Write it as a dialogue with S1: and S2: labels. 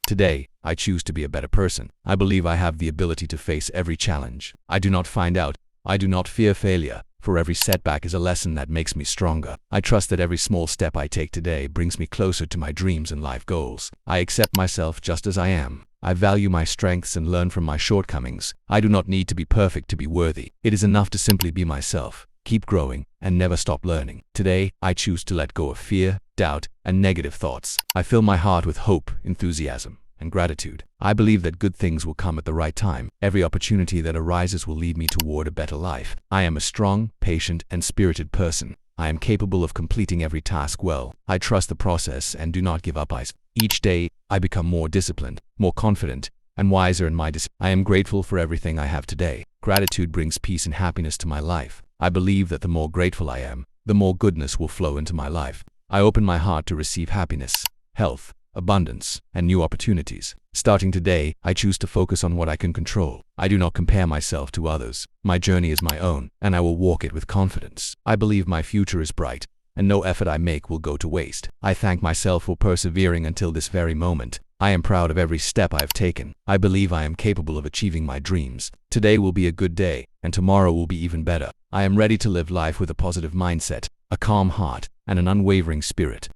S1: Today, I choose to be a better person. I believe I have the ability to face every challenge. I do not find out. I do not fear failure, for every setback is a lesson that makes me stronger. I trust that every small step I take today brings me closer to my dreams and life goals. I accept myself just as I am. I value my strengths and learn from my shortcomings. I do not need to be perfect to be worthy. It is enough to simply be myself, keep growing, and never stop learning. Today, I choose to let go of fear, doubt, and negative thoughts. I fill my heart with hope, enthusiasm, and gratitude. I believe that good things will come at the right time. Every opportunity that arises will lead me toward a better life. I am a strong, patient, and spirited person. I am capable of completing every task well. I trust the process and do not give up. Each day, I become more disciplined, more confident, and wiser in my decisions. I am grateful for everything I have today. Gratitude brings peace and happiness to my life. I believe that the more grateful I am, the more goodness will flow into my life. I open my heart to receive happiness, health, abundance, and new opportunities. Starting today, I choose to focus on what I can control. I do not compare myself to others. My journey is my own, and I will walk it with confidence. I believe my future is bright, and no effort I make will go to waste. I thank myself for persevering until this very moment. I am proud of every step I have taken. I believe I am capable of achieving my dreams. Today will be a good day, and tomorrow will be even better. I am ready to live life with a positive mindset, a calm heart, and an unwavering spirit.